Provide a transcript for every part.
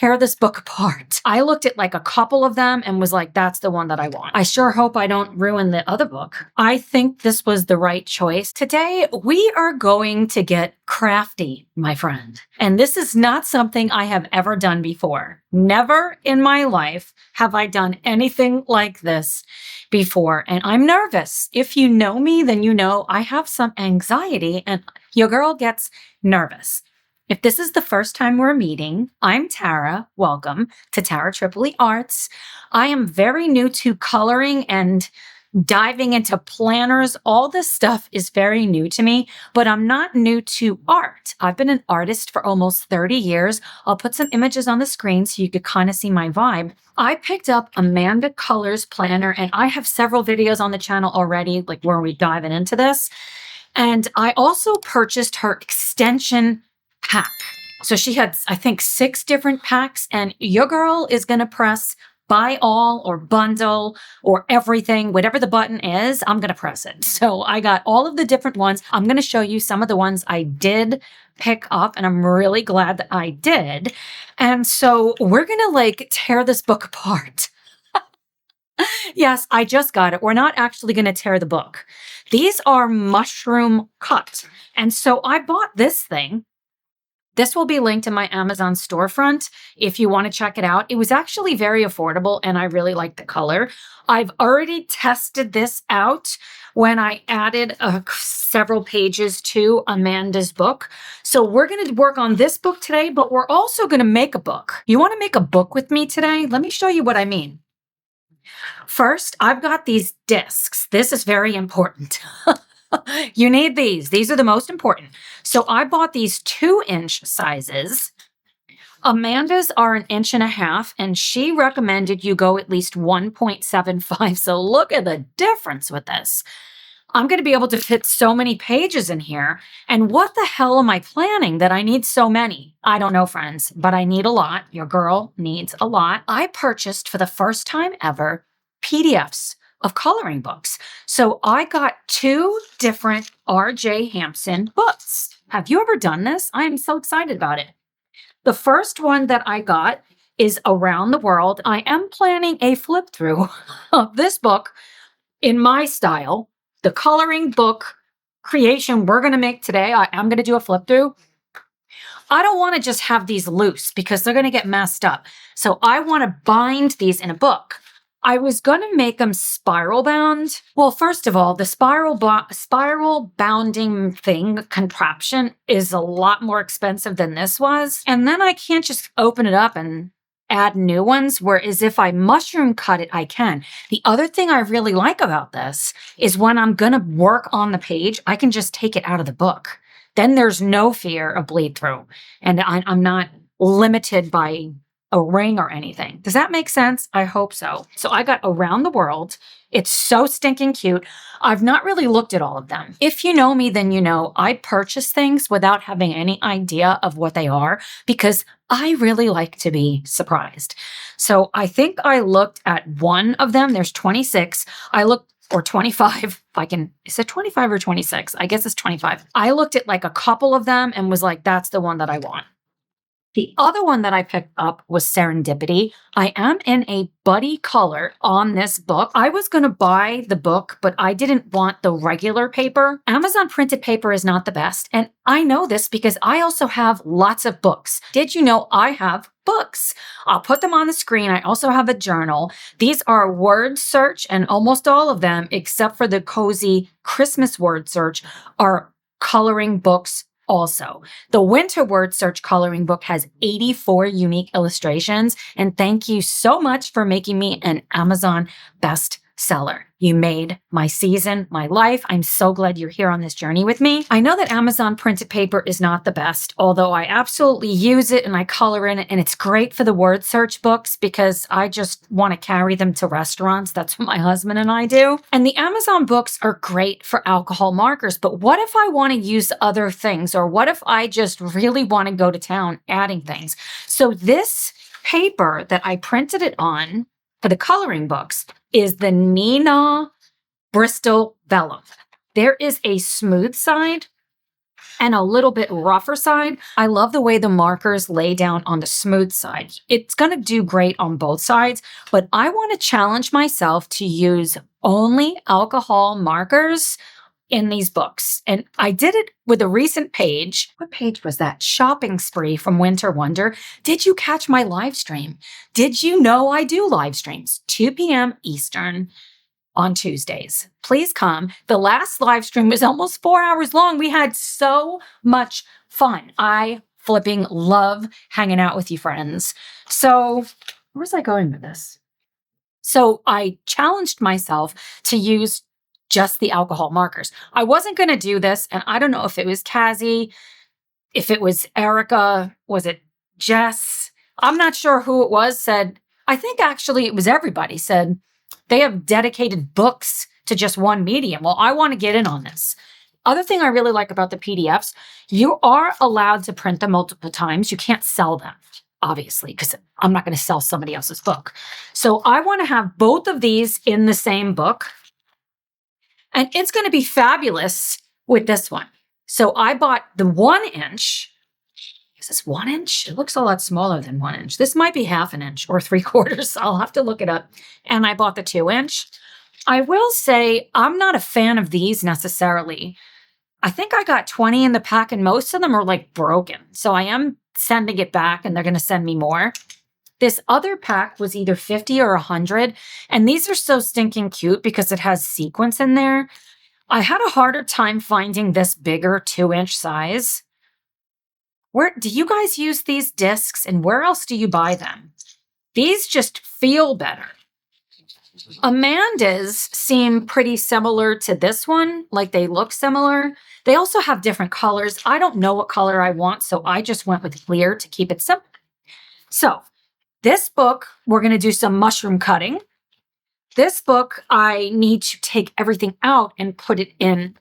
tear this book apart. I looked at like a couple of them and was like, that's the one that I want. I sure hope I don't ruin the other book. I think this was the right choice. Today, we are going to get crafty, my friend. And this is not something I have ever done before. Never in my life have I done anything like this before. And I'm nervous. If you know me, then you know I have some anxiety and your girl gets nervous. If this is the first time we're meeting, I'm Tara. Welcome to Tara Tripoli Arts. I am very new to coloring and diving into planners. All this stuff is very new to me, but I'm not new to art. I've been an artist for almost 30 years. I'll put some images on the screen so you could kind of see my vibe. I picked up Amanda Colors Planner, and I have several videos on the channel already, like where we diving into this. And I also purchased her extension pack. So she had, I think, 6 different packs, and your girl is going to press buy all or bundle or everything, whatever the button is, I'm going to press it. So I got all of the different ones. I'm going to show you some of the ones I did pick up, and I'm really glad that I did. And so we're going to like tear this book apart. Yes, I just got it. We're not actually going to tear the book. These are mushroom cut. And so I bought this thing. This will be linked in my Amazon storefront if you want to check it out. It was actually very affordable and I really like the color. I've already tested this out when I added several pages to Amanda's book. So we're going to work on this book today, but we're also going to make a book. You want to make a book with me today? Let me show you what I mean. First, I've got these discs. This is very important. You need these. These are the most important. So I bought these 2-inch sizes. Amanda's are 1.5 inches, and she recommended you go at least 1.75. So look at the difference with this. I'm going to be able to fit so many pages in here. And what the hell am I planning that I need so many? I don't know, friends, but I need a lot. Your girl needs a lot. I purchased for the first time ever PDFs of coloring books. So I got 2 different RJ Hampson books. Have you ever done this? I am so excited about it. The first one that I got is Around the World. I am planning a flip through of this book in my style. The coloring book creation we're going to make today, I'm going to do a flip through. I don't want to just have these loose because they're going to get messed up. So I want to bind these in a book. I was going to make them spiral bound. Well, first of all, the spiral bounding thing, contraption, is a lot more expensive than this was. And then I can't just open it up and add new ones, whereas if I mushroom cut it, I can. The other thing I really like about this is when I'm going to work on the page, I can just take it out of the book. Then there's no fear of bleed through. And I'm not limited by a ring or anything. Does that make sense? I hope so. So I got Around the World. It's so stinking cute. I've not really looked at all of them. If you know me, then you know I purchase things without having any idea of what they are because I really like to be surprised. So I think I looked at one of them. There's 26. Or 25, if I can, is it 25 or 26? I guess it's 25. I looked at like a couple of them and was like, that's the one that I want. The other one that I picked up was Serendipity. I am in a buddy color on this book. I was going to buy the book, but I didn't want the regular paper. Amazon printed paper is not the best. And I know this because I also have lots of books. Did you know I have books? I'll put them on the screen. I also have a journal. These are word search, and almost all of them, except for the cozy Christmas word search, are coloring books. Also, the winter word search coloring book has 84 unique illustrations, and thank you so much for making me an Amazon bestseller. You made my season, my life. I'm so glad you're here on this journey with me. I know that Amazon printed paper is not the best, although I absolutely use it and I color in it, and it's great for the word search books because I just want to carry them to restaurants. That's what my husband and I do. And the Amazon books are great for alcohol markers, but what if I want to use other things, or what if I just really want to go to town adding things? So this paper that I printed it on for the coloring books is the Neenah Bristol Vellum. There is a smooth side and a little bit rougher side. I love the way the markers lay down on the smooth side. It's going to do great on both sides, but I want to challenge myself to use only alcohol markers in these books. And I did it with a recent page. What page was that? Shopping Spree from Winter Wonder. Did you catch my live stream? Did you know I do live streams? 2 p.m. Eastern on Tuesdays. Please come. The last live stream was almost 4 hours long. We had so much fun. I flipping love hanging out with you friends. So where was I going with this? So I challenged myself to use just the alcohol markers. I wasn't going to do this, and I don't know if it was Cassie, if it was Erica, was it Jess? I'm not sure who it was, said, I think actually it was everybody, said they have dedicated books to just one medium. Well, I want to get in on this. Other thing I really like about the PDFs, you are allowed to print them multiple times. You can't sell them, obviously, because I'm not going to sell somebody else's book. So I want to have both of these in the same book. And it's going to be fabulous with this one. So I bought the 1 inch. Is this 1 inch? It looks a lot smaller than 1 inch. This might be 1/2 inch or 3/4. I'll have to look it up. And I bought the 2 inch. I will say I'm not a fan of these necessarily. I think I got 20 in the pack and most of them are like broken. So I am sending it back and they're going to send me more. This other pack was either 50 or 100. And these are so stinking cute because it has sequins in there. I had a harder time finding this bigger 2 inch size. Where do you guys use these discs and where else do you buy them? These just feel better. Amanda's seem pretty similar to this one, like they look similar. They also have different colors. I don't know what color I want, so I just went with clear to keep it simple. So this book, we're going to do some mushroom cutting. This book, I need to take everything out and put it in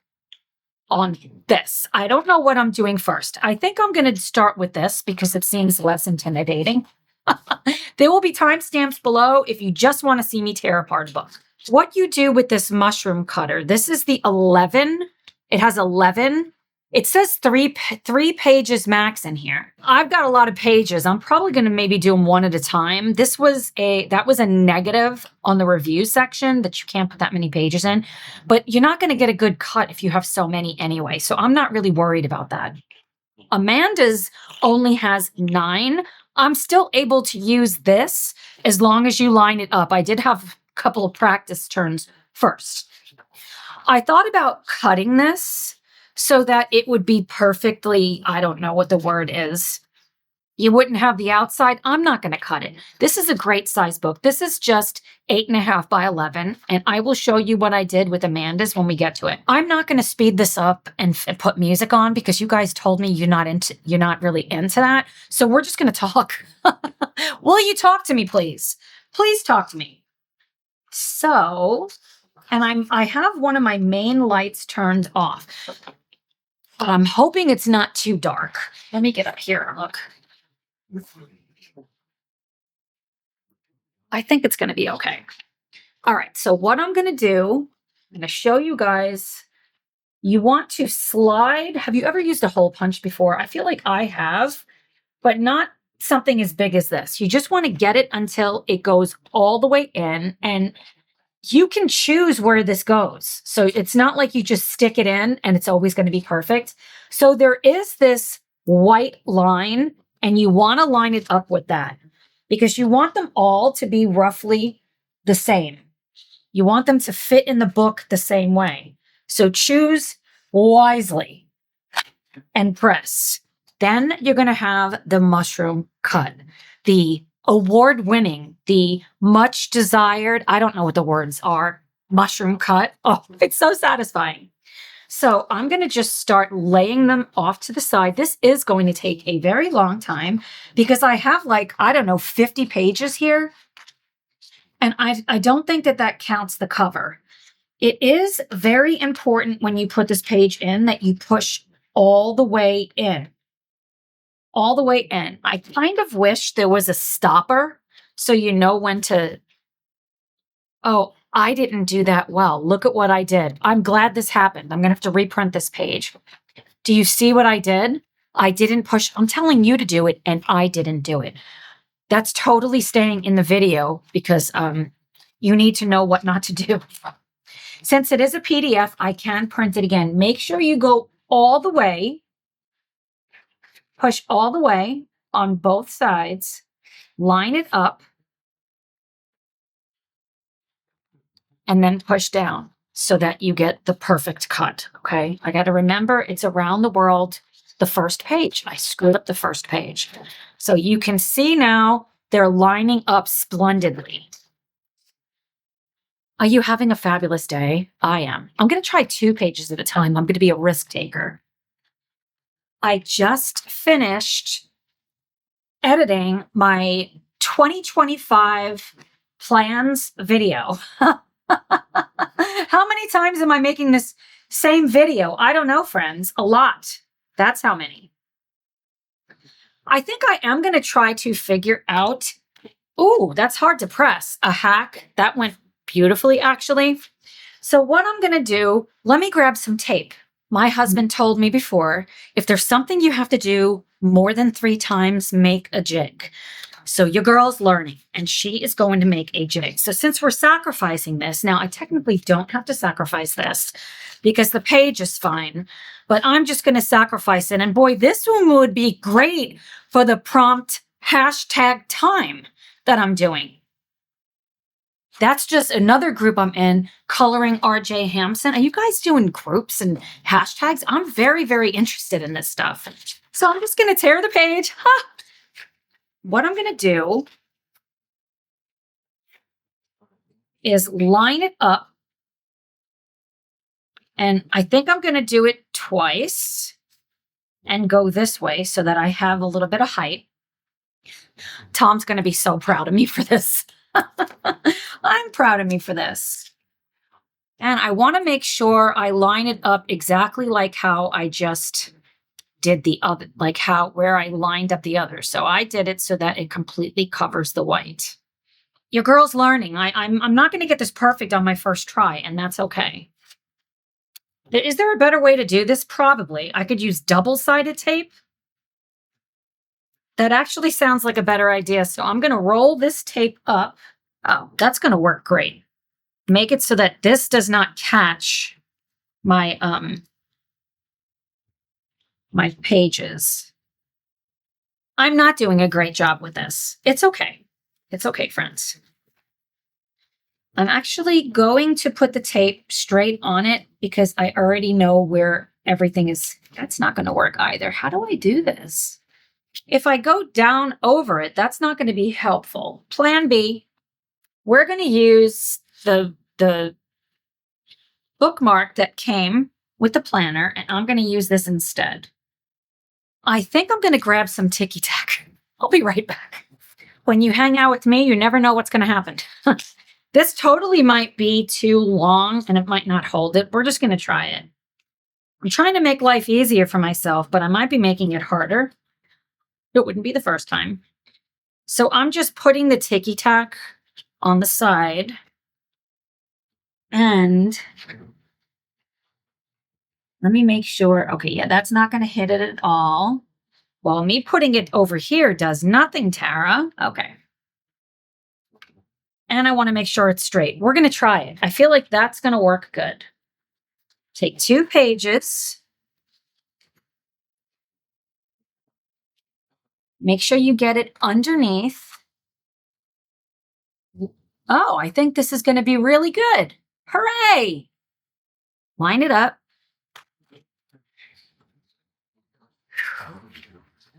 on this. I don't know what I'm doing first. I think I'm going to start with this because it seems less intimidating. There will be timestamps below if you just want to see me tear apart a book. What you do with this mushroom cutter, this is the 11. It has 11. It says three pages max in here. I've got a lot of pages. I'm probably going to maybe do them one at a time. That was a negative on the review section that you can't put that many pages in, but you're not going to get a good cut if you have so many anyway. So I'm not really worried about that. Amanda's only has 9. I'm still able to use this as long as you line it up. I did have a couple of practice turns first. I thought about cutting this so that it would be perfectly, I don't know what the word is. You wouldn't have the outside. I'm not going to cut it. This is a great size book. This is just 8.5 by 11. And I will show you what I did with Amanda's when we get to it. I'm not going to speed this up and put music on because you guys told me you're not really into that. So we're just going to talk. Will you talk to me, please? Please talk to me. So, and I have one of my main lights turned off. But I'm hoping it's not too dark. Let me get up here and look. I think it's going to be okay. All right. So what I'm going to do, I'm going to show you guys. You want to slide. Have you ever used a hole punch before? I feel like I have, but not something as big as this. You just want to get it until it goes all the way in, and you can choose where this goes. So it's not like you just stick it in and it's always going to be perfect. So there is this white line and you want to line it up with that because you want them all to be roughly the same. You want them to fit in the book the same way. So choose wisely and press. Then you're going to have the mushroom cut, the award-winning, the much desired, I don't know what the words are, mushroom cut. Oh, it's so satisfying. So I'm going to just start laying them off to the side. This is going to take a very long time because I have 50 pages here. And I don't think that counts the cover. It is very important when you put this page in that you push all the way in. All the way in. I kind of wish there was a stopper so you know when to. Oh, I didn't do that well. Look at what I did. I'm glad this happened. I'm going to have to reprint this page. Do you see what I did? I didn't push. I'm telling you to do it, and I didn't do it. That's totally staying in the video because you need to know what not to do. Since it is a PDF, I can print it again. Make sure you go all the way, push all the way on both sides, line it up, and then push down so that you get the perfect cut, okay? I got to remember it's around the world, the first page. I screwed up the first page. So you can see now they're lining up splendidly. Are you having a fabulous day? I am. I'm going to try 2 pages at a time. I'm going to be a risk taker. I just finished editing my 2025 plans video. How many times am I making this same video? I don't know, friends. A lot. That's how many. I think I am going to try to figure out, ooh, that's hard to press, a hack. That went beautifully, actually. So what I'm going to do, let me grab some tape. My husband told me before, if there's something you have to do more than 3 times, make a jig. So your girl's learning, and she is going to make a jig. So since we're sacrificing this, now I technically don't have to sacrifice this because the page is fine, but I'm just going to sacrifice it. And boy, this one would be great for the prompt hashtag time that I'm doing. That's just another group I'm in, coloring RJ Hampson. Are you guys doing groups and hashtags? I'm very, very interested in this stuff. So I'm just going to tear the page. What I'm going to do is line it up. And I think I'm going to do it twice and go this way so that I have a little bit of height. Tom's going to be so proud of me for this. I'm proud of me for this. And I want to make sure I line it up exactly like how I just did the other, like where I lined up the other. So I did it so that it completely covers the white. Your girl's learning. I'm not going to get this perfect on my first try, and that's okay. Is there a better way to do this? Probably. I could use double-sided tape. That actually sounds like a better idea. So I'm going to roll this tape up. Oh, that's going to work great. Make it so that this does not catch my my pages. I'm not doing a great job with this. It's okay. It's okay, friends. I'm actually going to put the tape straight on it because I already know where everything is. That's not going to work either. How do I do this? If I go down over it, that's not going to be helpful. Plan B, we're going to use the bookmark that came with the planner, and I'm going to use this instead. I think I'm going to grab some ticky tack. I'll be right back. When you hang out with me, you never know what's going to happen. This totally might be too long and it might not hold it. We're just going to try it. I'm trying to make life easier for myself, but I might be making it harder. It wouldn't be the first time. So I'm just putting the ticky tack on the side. And let me make sure. Okay, yeah, that's not going to hit it at all. Well, me putting it over here does nothing, Tara. Okay. And I want to make sure it's straight. We're going to try it. I feel like that's going to work good. Take 2 pages. Make sure you get it underneath. Oh, I think this is going to be really good. Hooray! Line it up.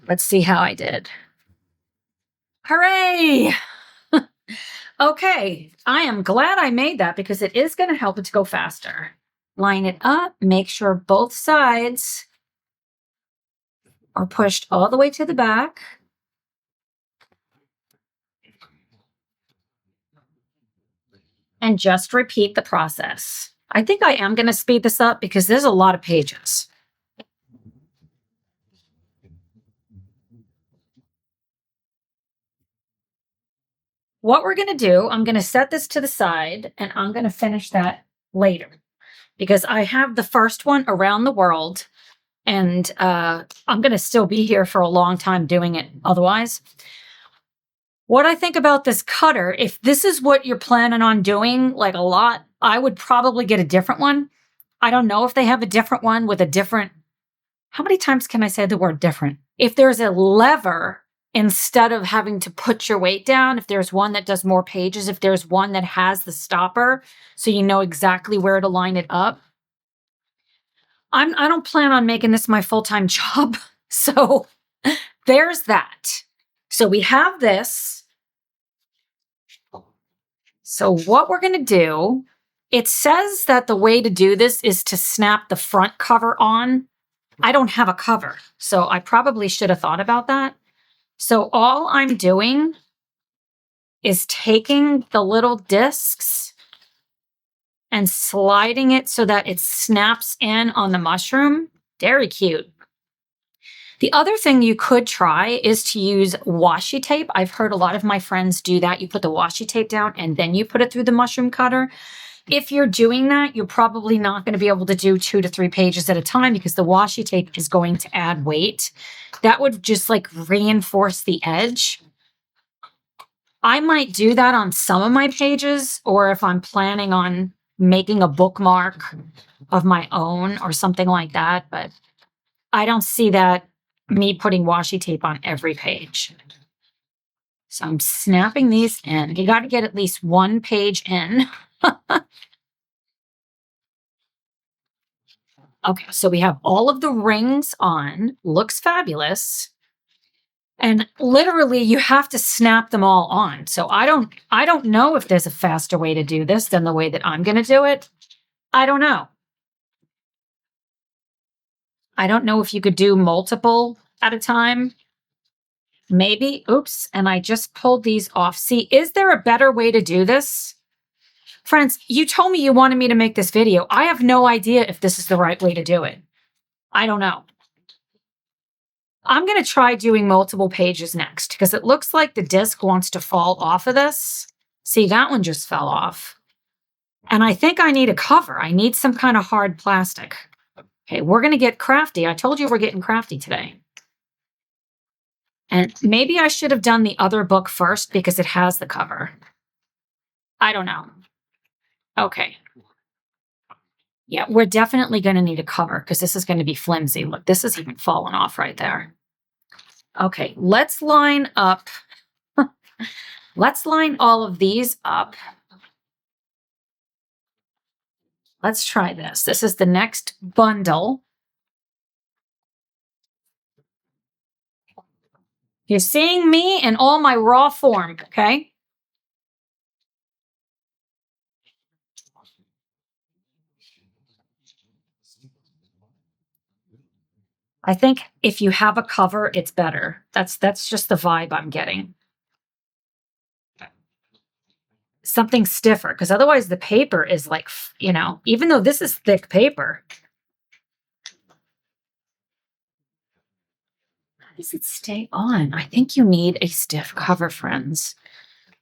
Let's see how I did. Hooray! Okay, I am glad I made that because it is going to help it to go faster. Line it up. Make sure both sides are pushed all the way to the back. And just repeat the process. I think I am going to speed this up because there's a lot of pages. What we're going to do, I'm going to set this to the side and I'm going to finish that later because I have the first one around the world And I'm going to still be here for a long time doing it otherwise. What I think about this cutter, if this is what you're planning on doing, like a lot, I would probably get a different one. I don't know if they have a different one with a different, how many times can I say the word different? If there's a lever, instead of having to put your weight down, if there's one that does more pages, if there's one that has the stopper, so you know exactly where to line it up. I don't plan on making this my full-time job. So there's that. So we have this. So what we're going to do, it says that the way to do this is to snap the front cover on. I don't have a cover, so I probably should have thought about that. So all I'm doing is taking the little discs and sliding it so that it snaps in on the mushroom. Very cute. The other thing you could try is to use washi tape. I've heard a lot of my friends do that. You put the washi tape down and then you put it through the mushroom cutter. If you're doing that, you're probably not going to be able to do 2 to 3 pages at a time because the washi tape is going to add weight. That would just like reinforce the edge. I might do that on some of my pages, or if I'm planning on making a bookmark of my own or something like that, but I don't see that me putting washi tape on every page. So I'm snapping these in. You got to get at least 1 page in. Okay, so we have all of the rings on. Looks fabulous. And literally you have to snap them all on. So I don't know if there's a faster way to do this than the way that I'm going to do it. I don't know. I don't know if you could do multiple at a time. Maybe. Oops. And I just pulled these off. See, is there a better way to do this? Friends, you told me you wanted me to make this video. I have no idea if this is the right way to do it. I don't know. I'm going to try doing multiple pages next because it looks like the disc wants to fall off of this. See, that one just fell off. And I think I need a cover. I need some kind of hard plastic. Okay, we're going to get crafty. I told you we're getting crafty today. And maybe I should have done the other book first because it has the cover. I don't know. Okay. Yeah, we're definitely going to need a cover because this is going to be flimsy. Look, this is even falling off right there. Okay, let's line up. Let's line all of these up. Let's try this. This is the next bundle. You're seeing me in all my raw form, okay? I think if you have a cover, it's better. That's just the vibe I'm getting. Something stiffer, because otherwise the paper is like, you know, even though this is thick paper. How does it stay on? I think you need a stiff cover, friends.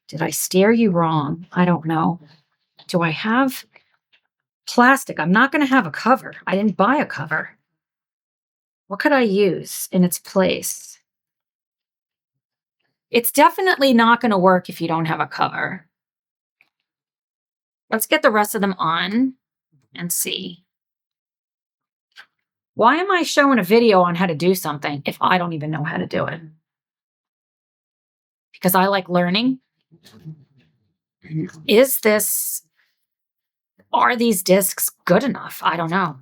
Did I steer you wrong? I don't know. Do I have plastic? I'm not going to have a cover. I didn't buy a cover. What could I use in its place? It's definitely not going to work if you don't have a cover. Let's get the rest of them on and see. Why am I showing a video on how to do something if I don't even know how to do it? Because I like learning. Are these discs good enough? I don't know.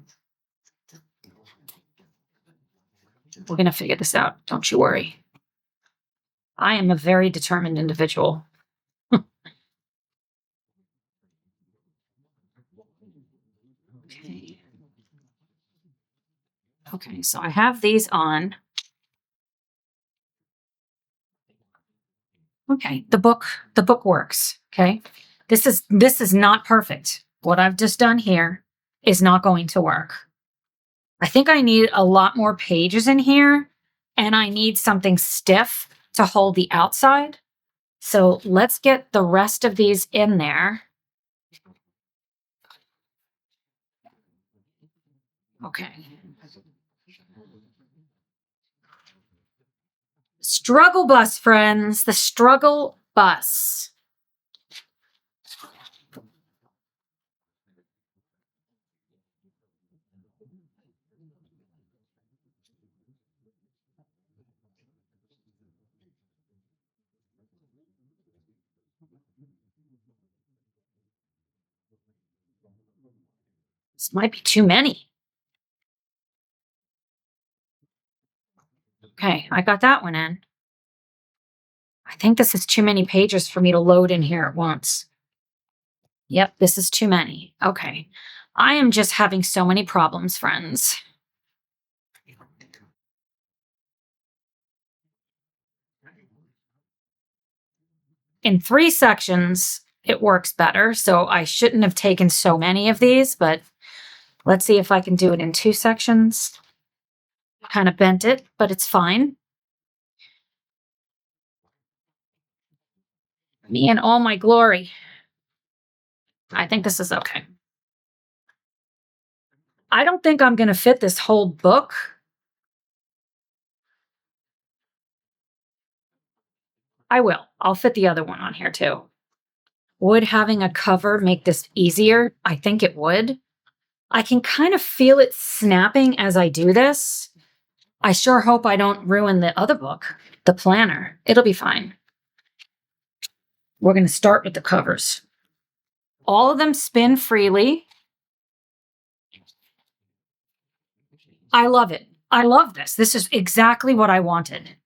We're going to figure this out. Don't you worry. I am a very determined individual. Okay. Okay, so I have these on. Okay, the book works, okay? This is not perfect. What I've just done here is not going to work. I think I need a lot more pages in here, and I need something stiff to hold the outside. So let's get the rest of these in there. Okay. Struggle bus, friends. The struggle bus. This might be too many. Okay, I got that one in. I think this is too many pages for me to load in here at once. Yep, this is too many. Okay. I am just having so many problems, friends. In 3 sections, it works better, so I shouldn't have taken so many of these, but let's see if I can do it in 2 sections. Kind of bent it, but it's fine. Me in all my glory. I think this is okay. I don't think I'm going to fit this whole book. I will. I'll fit the other one on here too. Would having a cover make this easier? I think it would. I can kind of feel it snapping as I do this. I sure hope I don't ruin the other book, the planner. It'll be fine. We're going to start with the covers. All of them spin freely. I love it. I love this. This is exactly what I wanted.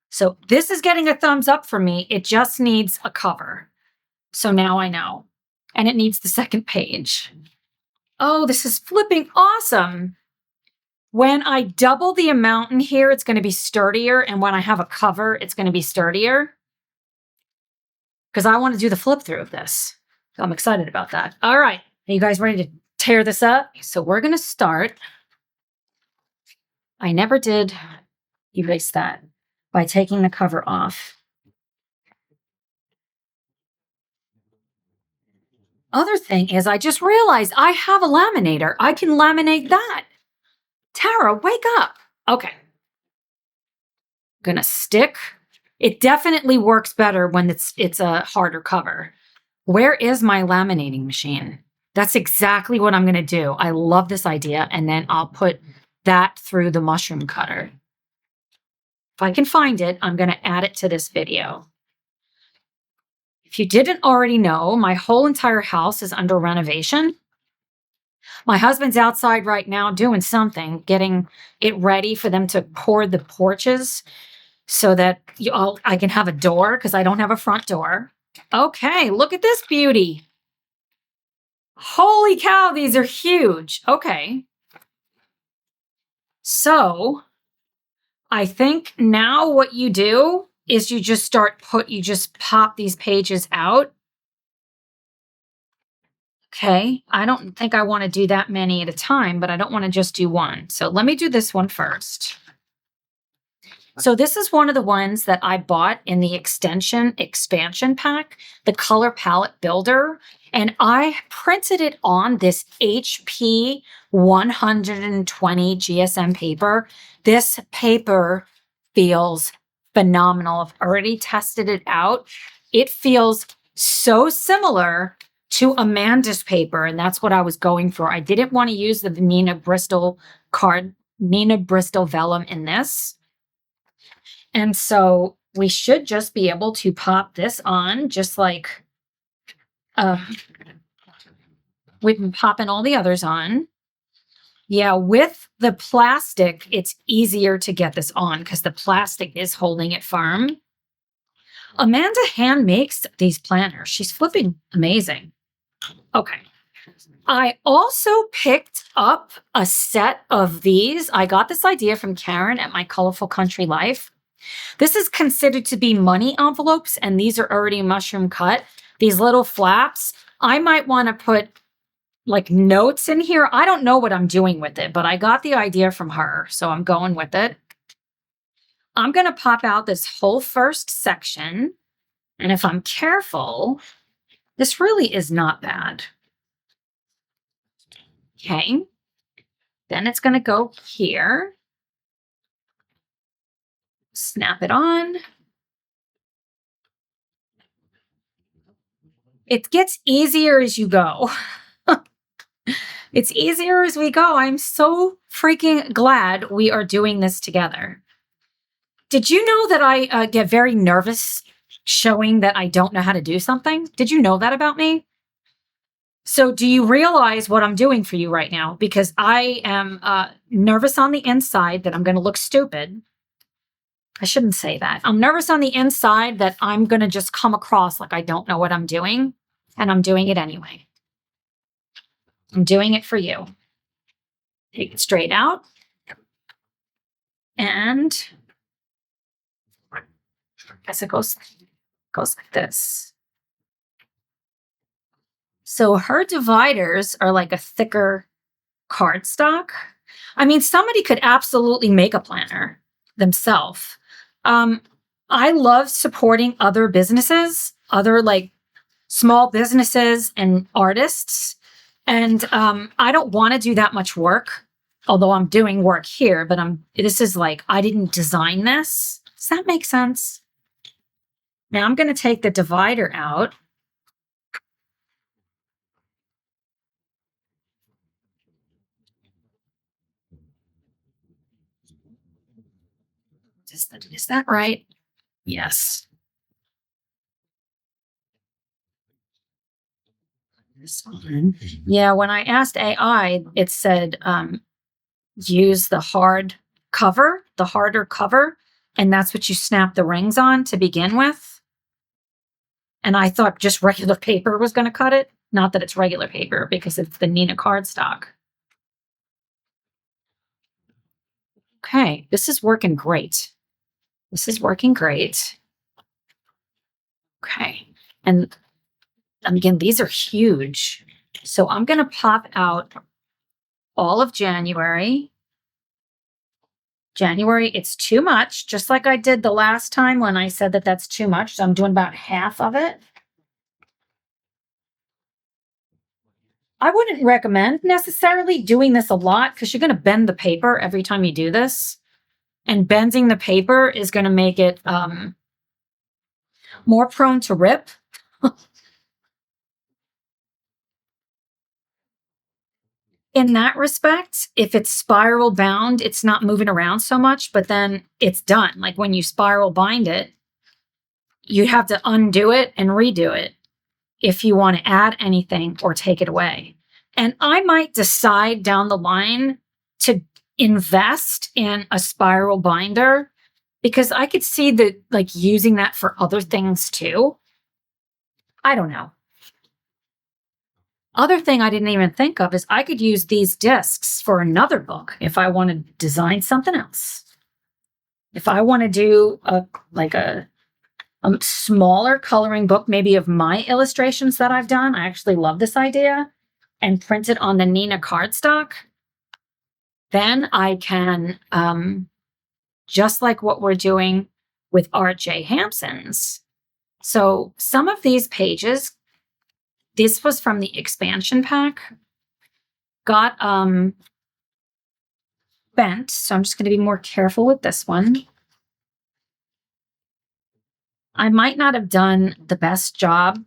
So this is getting a thumbs up for me. It just needs a cover. So now I know. And it needs the second page. Oh, this is flipping awesome. When I double the amount in here, it's going to be sturdier. And when I have a cover, it's going to be sturdier. Because I want to do the flip through of this. So I'm excited about that. All right. Are you guys ready to tear this up? So we're going to start. I never did erase that by taking the cover off. Other thing is, I just realized I have a laminator. I can laminate that. Tara, wake up. Okay. Gonna stick. It definitely works better when it's a harder cover. Where is my laminating machine? That's exactly what I'm gonna do. I love this idea. And then I'll put that through the mushroom cutter. If I can find it, I'm gonna add it to this video. If you didn't already know, my whole entire house is under renovation. My husband's outside right now doing something, getting it ready for them to pour the porches so that I can have a door because I don't have a front door. Okay, look at this beauty. Holy cow, these are huge. Okay. So I think now what you do is you just pop these pages out. Okay, I don't think I want to do that many at a time, but I don't want to just do one. So let me do this one first. So this is one of the ones that I bought in the expansion pack, the color palette builder. And I printed it on this HP 120 GSM paper. This paper feels phenomenal. I've already tested it out. It feels so similar to Amanda's paper, and that's what I was going for. I didn't want to use the Nina Bristol vellum in this. And so we should just be able to pop this on just like we've been popping all the others on. Yeah, with the plastic, it's easier to get this on because the plastic is holding it firm. Amanda hand makes these planners. She's flipping amazing. Okay. I also picked up a set of these. I got this idea from Karen at My Colorful Country Life. This is considered to be money envelopes, and these are already mushroom cut. These little flaps. I might want to put like notes in here. I don't know what I'm doing with it, but I got the idea from her, so I'm going with it. I'm going to pop out this whole first section, and if I'm careful, this really is not bad. Okay. Then it's going to go here. Snap it on. It gets easier as you go. It's easier as we go. I'm so freaking glad we are doing this together. Did you know that I get very nervous showing that I don't know how to do something? Did you know that about me? So do you realize what I'm doing for you right now? Because I am nervous on the inside that I'm going to look stupid. I shouldn't say that. I'm nervous on the inside that I'm going to just come across like I don't know what I'm doing, and I'm doing it anyway. I'm doing it for you. Take it straight out. And I guess it goes like this. So her dividers are like a thicker cardstock. I mean, somebody could absolutely make a planner themselves. I love supporting other businesses, other like small businesses and artists. And I don't want to do that much work, although I'm doing work here, but this is like, I didn't design this. Does that make sense? Now I'm going to take the divider out. Is that right? Yes. This one. Yeah, when I asked AI, it said use the harder cover, and that's what you snap the rings on to begin with. And I thought just regular paper was going to cut it. Not that it's regular paper, because it's the Nina cardstock. Okay, this is working great. This is working great. Okay, and again, these are huge. So I'm going to pop out all of January. It's too much, just like I did the last time when I said that that's too much. So I'm doing about half of it. I wouldn't recommend necessarily doing this a lot because you're going to bend the paper every time you do this. And bending the paper is going to make it more prone to rip. In that respect, if it's spiral bound, it's not moving around so much, but then it's done. Like when you spiral bind it, you have to undo it and redo it if you want to add anything or take it away. And I might decide down the line to invest in a spiral binder because I could see that like using that for other things too. I don't know. Other thing I didn't even think of is I could use these discs for another book if I want to design something else. If I want to do a smaller coloring book, maybe of my illustrations that I've done. I actually love this idea, and print it on the Nina cardstock. Then I can, just like what we're doing with RJ Hampson's. So some of these pages, this was from the expansion pack, got bent. So I'm just going to be more careful with this one. I might not have done the best job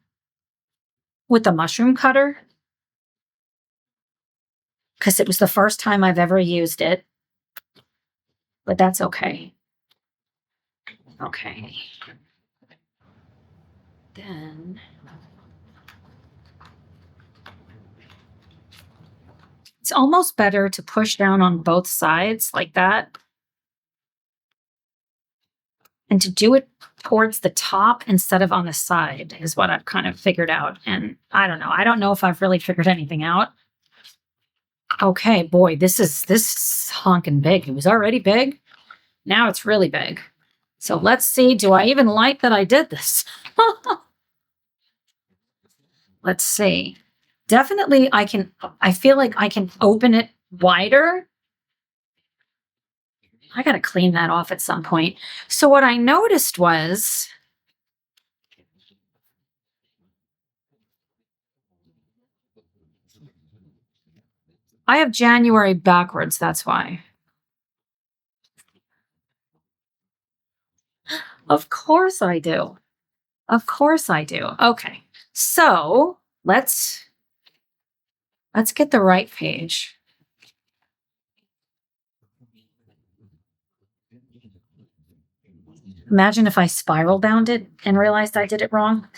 with the mushroom cutter because it was the first time I've ever used it, but that's okay. Okay. Then it's almost better to push down on both sides like that and to do it towards the top instead of on the side is what I've kind of figured out. And I don't know. I don't know if I've really figured anything out. Okay, boy, this is honking big. It was already big. Now it's really big. So let's see. Do I even like that I did this? Let's see. Definitely I feel like I can open it wider. I got to clean that off at some point. So what I noticed was I have January backwards. That's why. Of course I do. Of course I do. Okay. So let's get the right page. Imagine if I spiral bound it and realized I did it wrong.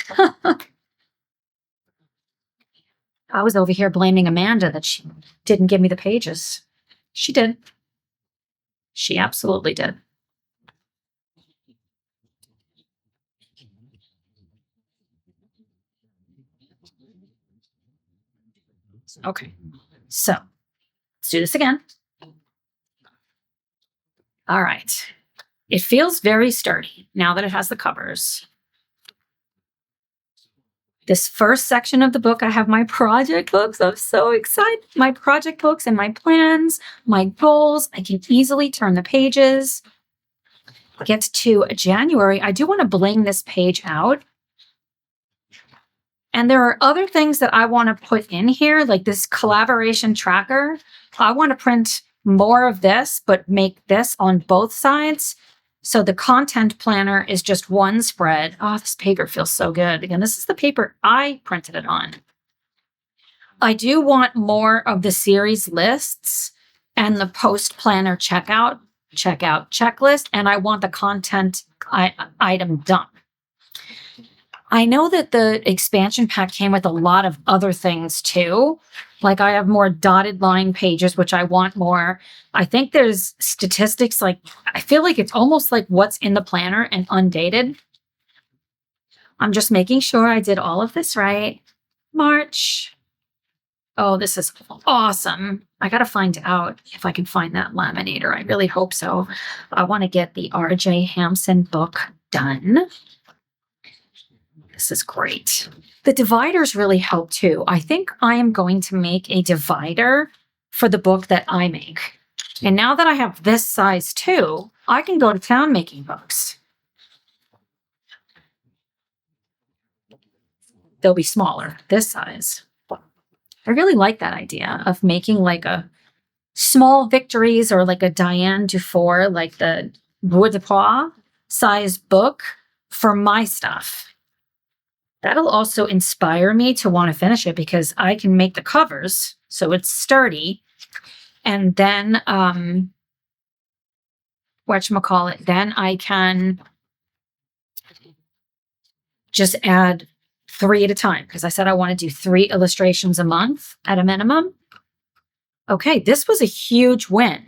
I was over here blaming Amanda that she didn't give me the pages. She did. She absolutely did. Okay. So let's do this again. All right. It feels very sturdy now that it has the covers. This first section of the book, I have my project books. I'm so excited. My project books and my plans, my goals. I can easily turn the pages. Get to January. I do want to bling this page out. And there are other things that I want to put in here, like this collaboration tracker. I want to print more of this, but make this on both sides. So the content planner is just one spread. Oh, this paper feels so good. Again, this is the paper I printed it on. I do want more of the series lists and the post planner checkout checklist, and I want the content item dump. I know that the expansion pack came with a lot of other things too. Like I have more dotted line pages, which I want more. I think there's statistics, like I feel like it's almost like what's in the planner and undated. I'm just making sure I did all of this right. March. Oh, this is awesome. I got to find out if I can find that laminator. I really hope so. I want to get the RJ Hampson book done. This is great. The dividers really help too. I think I am going to make a divider for the book that I make. And now that I have this size too, I can go to town making books. They'll be smaller, this size. I really like that idea of making like a small victories or like a Diane Dufour, like the Bois de Poix size book for my stuff. That'll also inspire me to want to finish it because I can make the covers so it's sturdy. And then, whatchamacallit, then I can just add 3 at a time because I said I want to do 3 illustrations a month at a minimum. Okay, this was a huge win.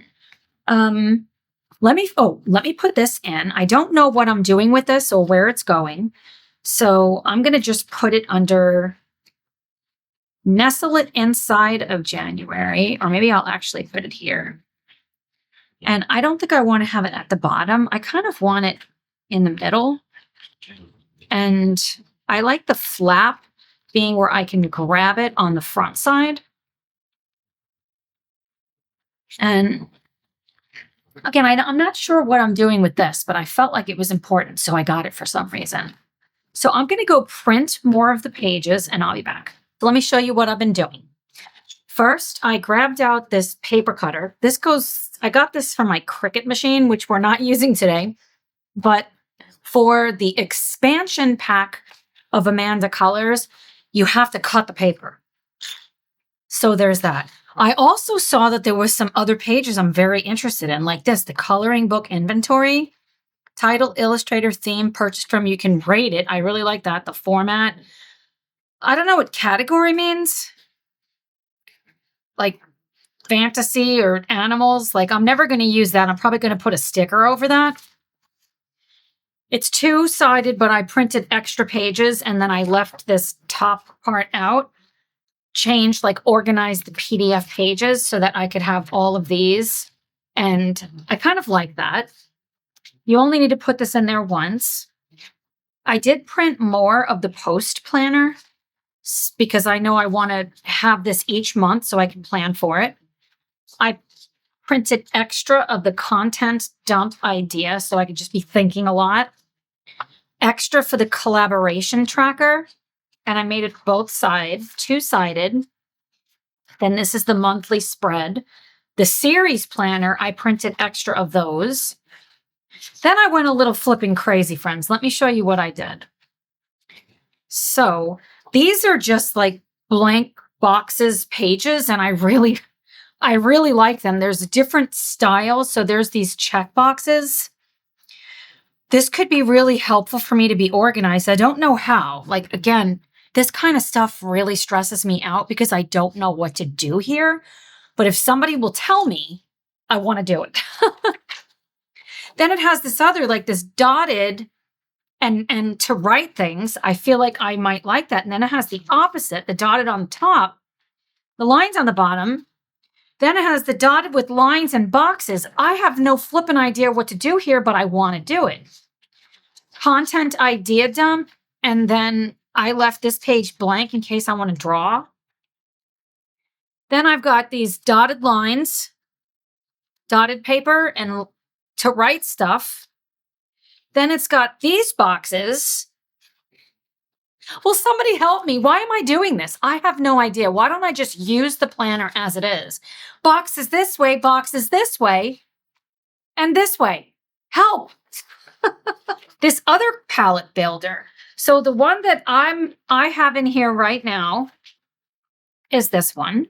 Let me put this in. I don't know what I'm doing with this or where it's going. So I'm going to just put it under, nestle it inside of January, or maybe I'll actually put it here. And I don't think I want to have it at the bottom. I kind of want it in the middle. And I like the flap being where I can grab it on the front side. And again, I'm not sure what I'm doing with this, but I felt like it was important, so I got it for some reason. So I'm going to go print more of the pages and I'll be back. So let me show you what I've been doing. First, I grabbed out this paper cutter. I got this from my Cricut machine, which we're not using today, but for the expansion pack of Amanda Colors, you have to cut the paper. So there's that. I also saw that there was some other pages I'm very interested in, like this, the coloring book inventory. Title, illustrator, theme, purchased from, you can rate it. I really like that. The format. I don't know what category means. Like fantasy or animals. Like I'm never going to use that. I'm probably going to put a sticker over that. It's 2-sided, but I printed extra pages and then I left this top part out. Changed, like organized the PDF pages so that I could have all of these. And I kind of like that. You only need to put this in there once. I did print more of the post planner because I know I want to have this each month so I can plan for it. I printed extra of the content dump idea so I could just be thinking a lot. Extra for the collaboration tracker. And I made it both sides, 2-sided. Then this is the monthly spread. The series planner, I printed extra of those. Then I went a little flipping crazy, friends. Let me show you what I did. So these are just like blank boxes, pages, and I really like them. There's different styles. So there's these check boxes. This could be really helpful for me to be organized. I don't know how. Like, again, this kind of stuff really stresses me out because I don't know what to do here. But if somebody will tell me, I want to do it. Then it has this other, like this dotted and to write things. I feel like I might like that. And then it has the opposite, the dotted on top, the lines on the bottom. Then it has the dotted with lines and boxes. I have no flippin' idea what to do here, but I want to do it. Content idea dump. And then I left this page blank in case I want to draw. Then I've got these dotted lines, dotted paper, and to write stuff. Then it's got these boxes. Will somebody help me? Why am I doing this? I have no idea. Why don't I just use the planner as it is? Boxes this way, and this way. Help! This other palette builder. So the one that I have in here right now is this one.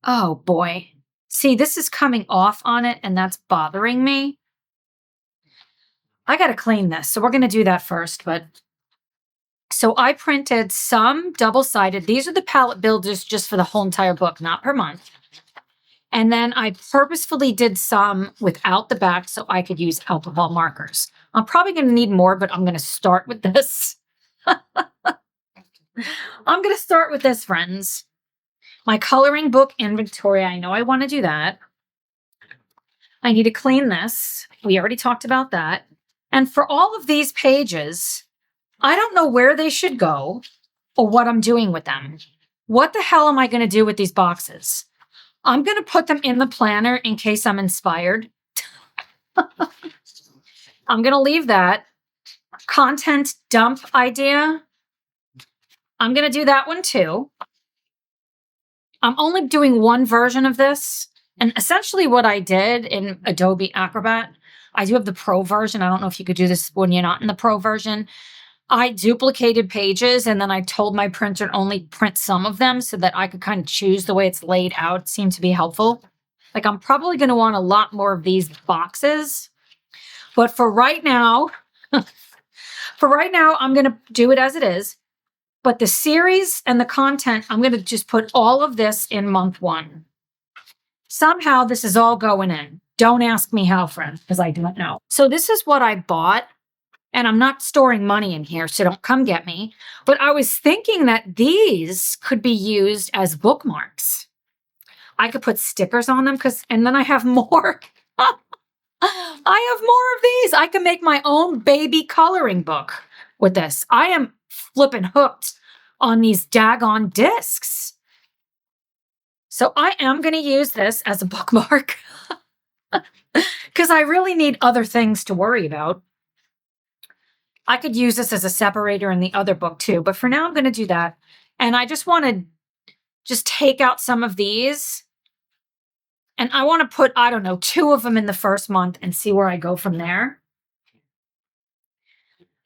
Oh boy. See, this is coming off on it and that's bothering me. I got to clean this. So we're going to do that first, so I printed some double-sided. These are the palette builders just for the whole entire book, not per month. And then I purposefully did some without the back so I could use alcohol markers. I'm probably going to need more, but I'm going to start with this. I'm going to start with this, friends. My coloring book inventory. I know I want to do that. I need to clean this. We already talked about that. And for all of these pages, I don't know where they should go or what I'm doing with them. What the hell am I going to do with these boxes? I'm going to put them in the planner in case I'm inspired. I'm going to leave that. Content dump idea. I'm going to do that one too. I'm only doing one version of this. And essentially what I did in Adobe Acrobat, I do have the Pro version. I don't know if you could do this when you're not in the Pro version. I duplicated pages and then I told my printer to only print some of them so that I could kind of choose the way it's laid out. It seemed to be helpful. Like I'm probably going to want a lot more of these boxes. But for right now, I'm going to do it as it is. But the series and the content, I'm going to just put all of this in month 1. Somehow this is all going in. Don't ask me how, friends, because I don't know. So this is what I bought. And I'm not storing money in here, so don't come get me. But I was thinking that these could be used as bookmarks. I could put stickers on them and then I have more. I have more of these. I can make my own baby coloring book with this. I am flipping hooked on these daggone discs. So I am going to use this as a bookmark because I really need other things to worry about. I could use this as a separator in the other book too, but for now I'm going to do that. And I just want to just take out some of these. And I want to put, I don't know, 2 of them in the first month and see where I go from there.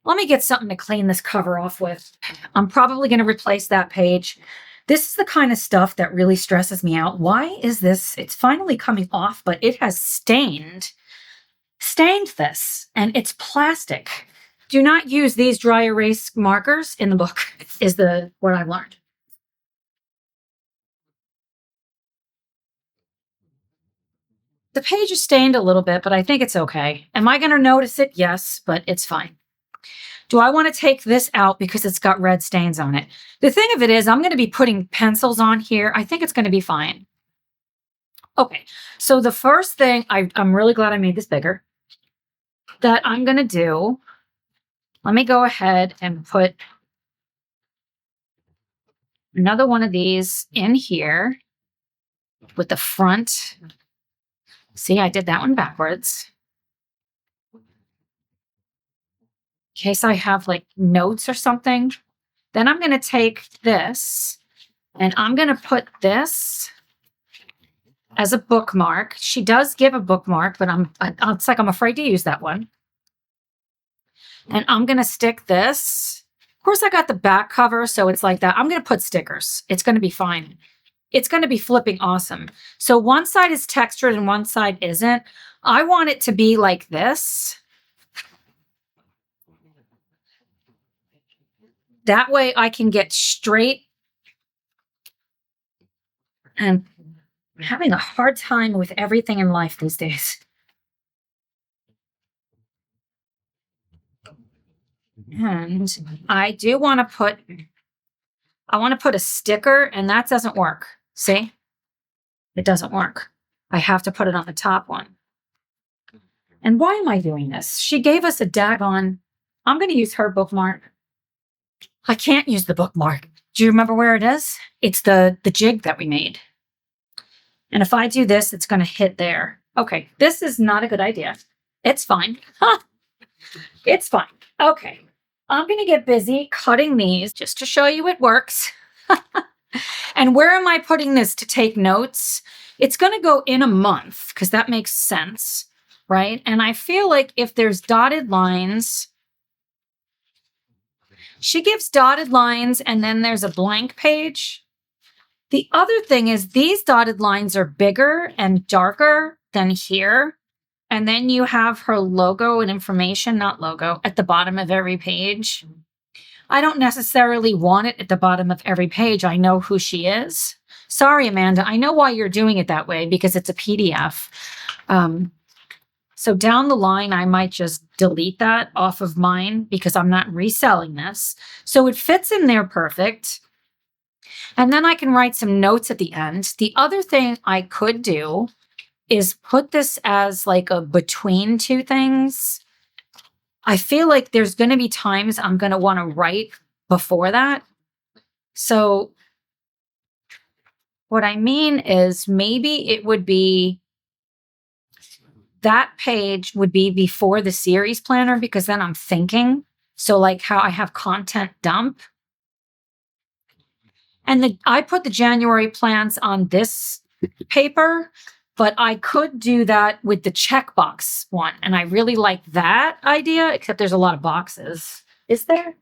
Let me get something to clean this cover off with. I'm probably going to replace that page. This is the kind of stuff that really stresses me out. Why is this? It's finally coming off, but it has stained this, and it's plastic. Do not use these dry erase markers in the book, is what I've learned. The page is stained a little bit, but I think it's okay. Am I going to notice it? Yes, but it's fine. Do I want to take this out because it's got red stains on it? The thing of it is, I'm going to be putting pencils on here. I think it's going to be fine. Okay, so the first thing, I'm really glad I made this bigger, that I'm going to do, let me go ahead and put another one of these in here with the front. See, I did that one backwards. In case I have like notes or something. Then I'm going to take this and I'm going to put this as a bookmark. She does give a bookmark, but it's like I'm afraid to use that one. And I'm going to stick this. Of course, I got the back cover, so it's like that. I'm going to put stickers. It's going to be fine. It's going to be flipping awesome. So one side is textured and one side isn't. I want it to be like this. That way I can get straight. And I'm having a hard time with everything in life these days. And I do want to put, a sticker, and that doesn't work. See? It doesn't work. I have to put it on the top one. And why am I doing this? She gave us a daggone, I'm going to use her bookmark. I can't use the bookmark. Do you remember where it is? It's the jig that we made. And if I do this, it's going to hit there. Okay, this is not a good idea. It's fine. It's fine. Okay, I'm going to get busy cutting these just to show you it works. And where am I putting this to take notes? It's going to go in a month because that makes sense, right? And I feel like if there's dotted lines, she gives dotted lines and then there's a blank page. The other thing is these dotted lines are bigger and darker than here. And then you have her logo and information, not logo, at the bottom of every page. I don't necessarily want it at the bottom of every page. I know who she is. Sorry, Amanda. I know why you're doing it that way because it's a PDF. So down the line, I might just delete that off of mine because I'm not reselling this. So it fits in there perfect. And then I can write some notes at the end. The other thing I could do is put this as like a between two things. I feel like there's going to be times I'm going to want to write before that. So what I mean is maybe it would be that page would be before the series planner because then I'm thinking. So like how I have content dump. And I put the January plans on this paper, but I could do that with the checkbox one. And I really like that idea, except there's a lot of boxes. Is there?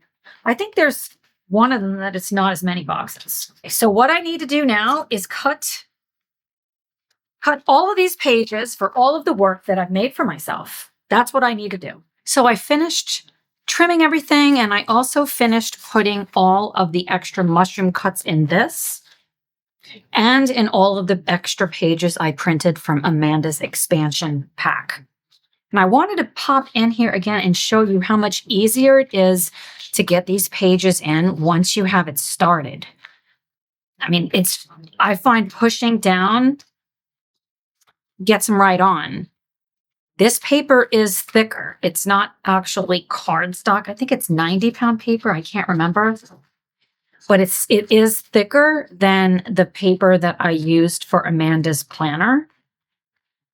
I think there's one of them that it's not as many boxes. So what I need to do now is cut all of these pages for all of the work that I've made for myself. That's what I need to do. So I finished trimming everything, and I also finished putting all of the extra mushroom cuts in this and in all of the extra pages I printed from Amanda's expansion pack. And I wanted to pop in here again and show you how much easier it is to get these pages in once you have it started. I mean, I find pushing down gets them right on. This paper is thicker. It's not actually cardstock. I think it's 90-pound paper. I can't remember. But it is thicker than the paper that I used for Amanda's planner.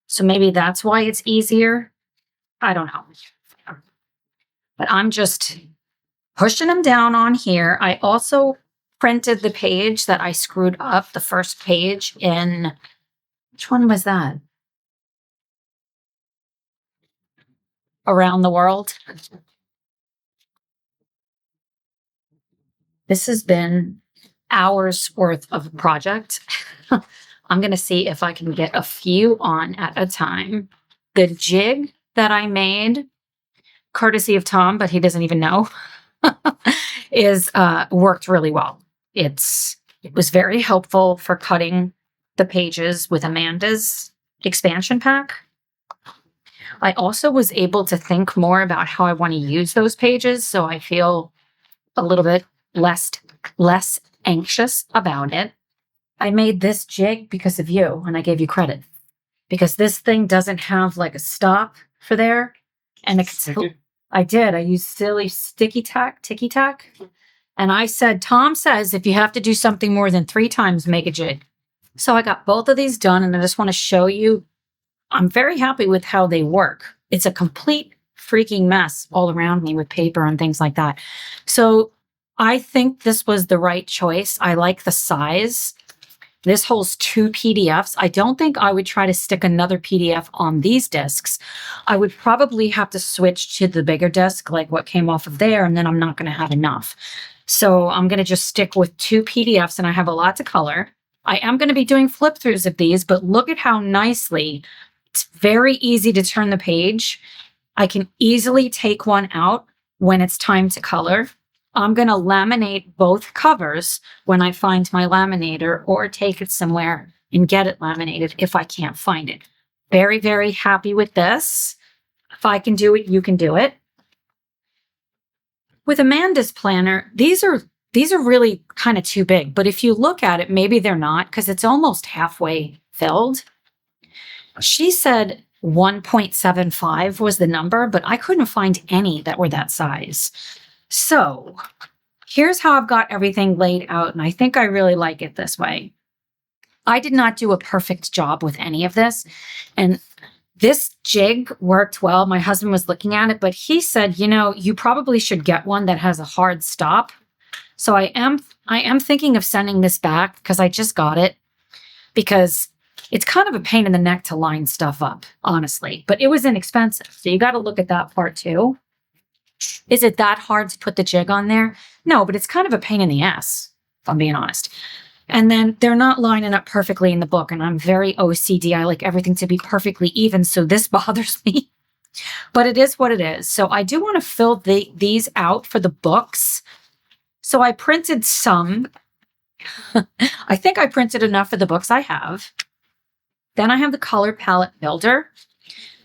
So maybe that's why it's easier. I don't know. But I'm just pushing them down on here. I also printed the page that I screwed up, the first page in, which one was that? Around the World. This has been hours worth of a project. I'm going to see if I can get a few on at a time. The jig that I made, courtesy of Tom, but he doesn't even know, is worked really well. It was very helpful for cutting the pages with Amanda's expansion pack. I also was able to think more about how I want to use those pages, so I feel a little bit less anxious about it. I made this jig because of you, and I gave you credit. Because this thing doesn't have like a stop for there. And I did. I used silly ticky tack. And I said, Tom says, if you have to do something more than 3 times, make a jig. So I got both of these done, and I just want to show you. I'm very happy with how they work. It's a complete freaking mess all around me with paper and things like that. So I think this was the right choice. I like the size. This holds 2 PDFs. I don't think I would try to stick another PDF on these discs. I would probably have to switch to the bigger disc, like what came off of there, and then I'm not going to have enough. So I'm going to just stick with 2 PDFs, and I have a lot to color. I am going to be doing flip throughs of these, but look at how nicely it's very easy to turn the page. I can easily take one out when it's time to color. I'm going to laminate both covers when I find my laminator, or take it somewhere and get it laminated if I can't find it. Very, very happy with this. If I can do it, you can do it. With Amanda's planner, these are really kind of too big, but if you look at it, maybe they're not, because it's almost halfway filled. She said 1.75 was the number, but I couldn't find any that were that size. So here's how I've got everything laid out, and I think I really like it this way. I did not do a perfect job with any of this, and this jig worked well. My husband was looking at it, but he said, you know, you probably should get one that has a hard stop. So I am thinking of sending this back, because I just got it, because it's kind of a pain in the neck to line stuff up, honestly, but it was inexpensive. So you got to look at that part too. Is it that hard to put the jig on there? No, but it's kind of a pain in the ass, if I'm being honest. And then they're not lining up perfectly in the book, and I'm very OCD. I like everything to be perfectly even, so this bothers me. But it is what it is. So I do want to fill these out for the books. So I printed some. I think I printed enough for the books I have. Then I have the color palette builder.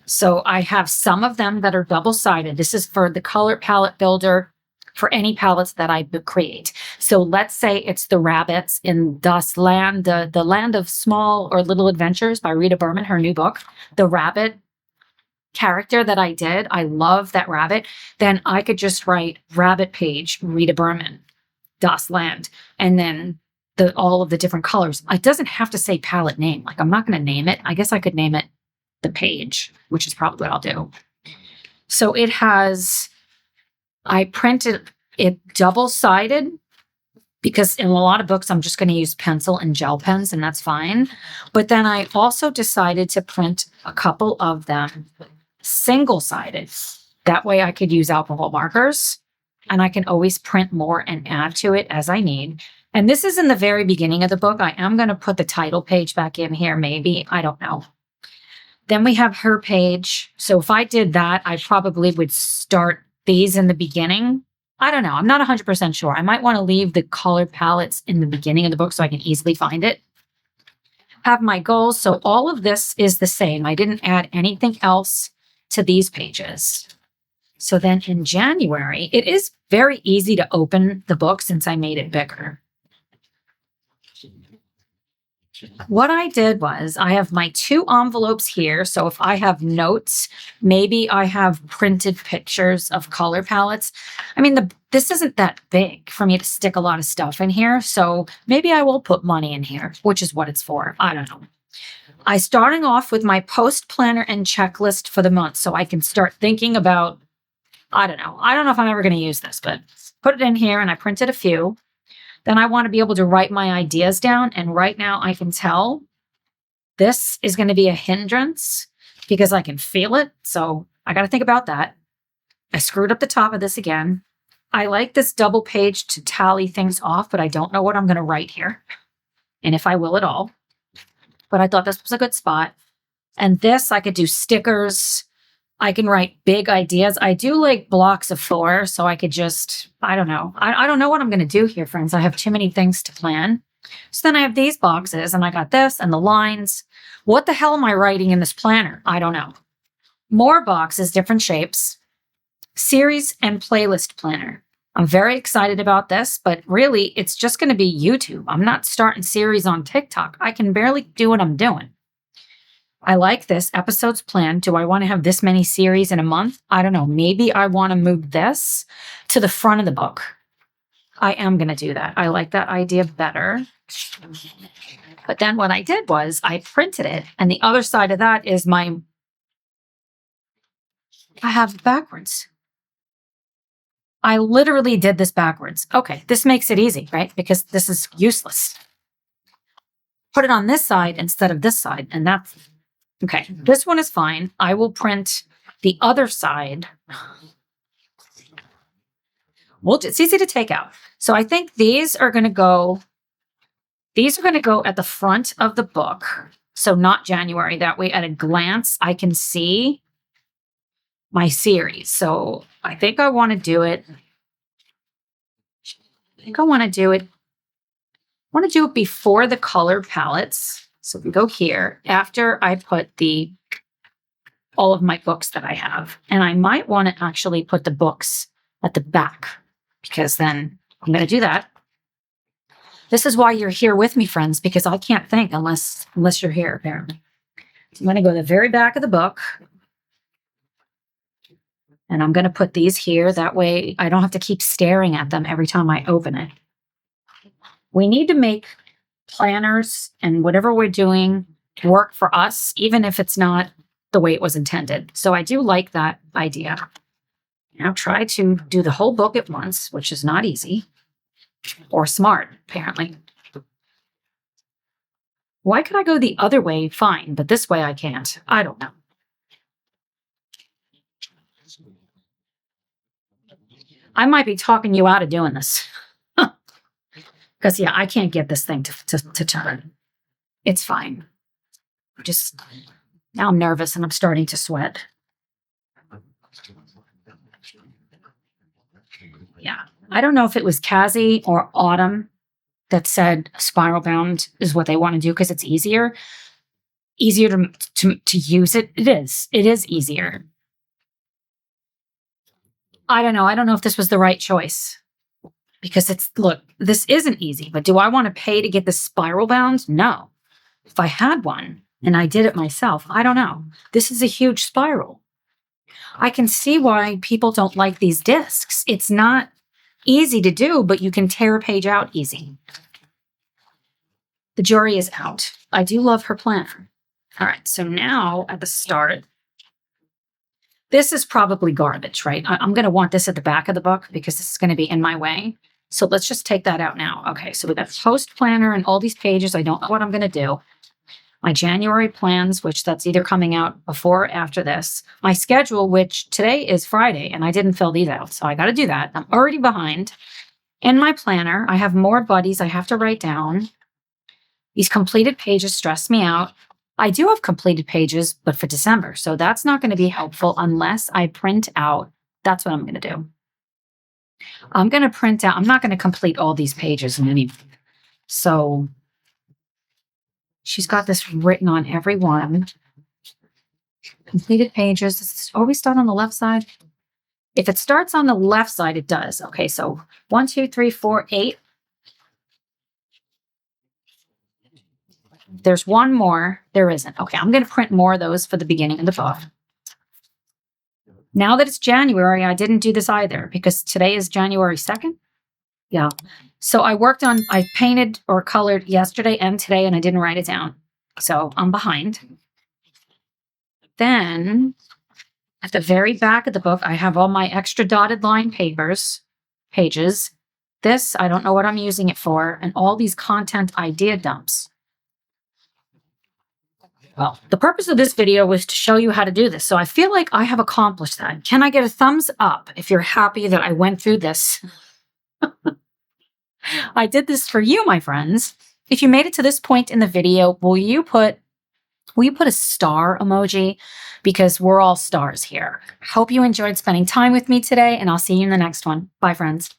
So I have some of them that are double-sided. This is for the color palette builder for any palettes that I create. So let's say it's the rabbits in Das Land, the Land of Small or Little Adventures by Rita Berman, her new book. The rabbit character that I did, I love that rabbit. Then I could just write rabbit page, Rita Berman, Das Land, and then all of the different colors. It doesn't have to say palette name. Like, I'm not going to name it. I guess I could name it the page, which is probably what I'll do. So it has, I printed it double-sided, because in a lot of books, I'm just going to use pencil and gel pens, and that's fine. But then I also decided to print a couple of them single-sided. That way I could use alcohol markers, and I can always print more and add to it as I need. And this is in the very beginning of the book. I am going to put the title page back in here, maybe. I don't know. Then we have her page. So if I did that, I probably would start these in the beginning. I don't know. I'm not 100% sure. I might want to leave the color palettes in the beginning of the book so I can easily find it. Have my goals. So all of this is the same. I didn't add anything else to these pages. So then in January, it is very easy to open the book since I made it bigger. What I did was I have my 2 envelopes here. So if I have notes, maybe I have printed pictures of color palettes. I mean, this isn't that big for me to stick a lot of stuff in here. So maybe I will put money in here, which is what it's for. I don't know. I'm starting off with my post planner and checklist for the month, so I can start thinking about, I don't know if I'm ever going to use this, but put it in here, and I printed a few. Then I want to be able to write my ideas down. And right now I can tell this is going to be a hindrance because I can feel it. So I got to think about that. I screwed up the top of this again. I like this double page to tally things off, but I don't know what I'm going to write here, and if I will at all. But I thought this was a good spot. And this, I could do stickers. I can write big ideas. I do like blocks of 4, so I could just, I don't know. I don't know what I'm going to do here, friends. I have too many things to plan. So then I have these boxes, and I got this and the lines. What the hell am I writing in this planner? I don't know. More boxes, different shapes. Series and playlist planner. I'm very excited about this, but really, it's just going to be YouTube. I'm not starting series on TikTok. I can barely do what I'm doing. I like this. Episodes planned. Do I want to have this many series in a month? I don't know. Maybe I want to move this to the front of the book. I am going to do that. I like that idea better. But then what I did was I printed it, and the other side of that is I have it backwards. I literally did this backwards. Okay, this makes it easy, right? Because this is useless. put it on this side instead of this side. And that's okay. This one is fine. I will print the other side. Well, it's easy to take out. So I think these are going to go at the front of the book. So not January. That way at a glance, I can see my series. So I think I want to do it. I want to do it before the color palettes. So we go here after I put all of my books that I have. And I might want to actually put the books at the back, because then I'm going to do that. This is why you're here with me, friends, because I can't think unless you're here, apparently. So I'm going to go to the very back of the book. And I'm going to put these here. That way I don't have to keep staring at them every time I open it. We need to make planners and whatever we're doing work for us, even if it's not the way it was intended. So I do like that idea. Now try to do the whole book at once, which is not easy or smart, apparently. Why could I go the other way? Fine, but this way I can't. I don't know. I might be talking you out of doing this. Because, yeah, I can't get this thing to turn. It's fine. Now I'm nervous and I'm starting to sweat. Yeah. I don't know if it was Cassie or Autumn that said spiral bound is what they want to do because it's easier. Easier to use it. It is easier. I don't know. I don't know if this was the right choice. Because look, this isn't easy, but do I want to pay to get the spiral bound? No. If I had one and I did it myself, I don't know. This is a huge spiral. I can see why people don't like these discs. It's not easy to do, but you can tear a page out easy. The jury is out. I do love her planner. All right, so now at the start, this is probably garbage, right? I'm going to want this at the back of the book because this is going to be in my way. So let's just take that out now. Okay, so we got post planner and all these pages. I don't know what I'm going to do. My January plans, which that's either coming out before or after this. My schedule, which today is Friday, and I didn't fill these out. So I got to do that. I'm already behind. In my planner, I have more buddies I have to write down. These completed pages stress me out. I do have completed pages, but for December. So that's not going to be helpful unless I print out. That's what I'm going to do. I'm going to print out. I'm not going to complete all these pages in any. So she's got this written on every one. Completed pages. Does it always start on the left side? If it starts on the left side, it does. Okay, so 1, 2, 3, 4, 8. There's one more. There isn't. Okay, I'm going to print more of those for the beginning of the book. Now that it's January, I didn't do this either because today is January 2nd. Yeah. So I painted or colored yesterday and today, and I didn't write it down. So I'm behind. Then at the very back of the book, I have all my extra dotted line pages. This, I don't know what I'm using it for, and all these content idea dumps. Well, the purpose of this video was to show you how to do this. So I feel like I have accomplished that. Can I get a thumbs up if you're happy that I went through this? I did this for you, my friends. If you made it to this point in the video, will you put a star emoji? Because we're all stars here. Hope you enjoyed spending time with me today, and I'll see you in the next one. Bye, friends.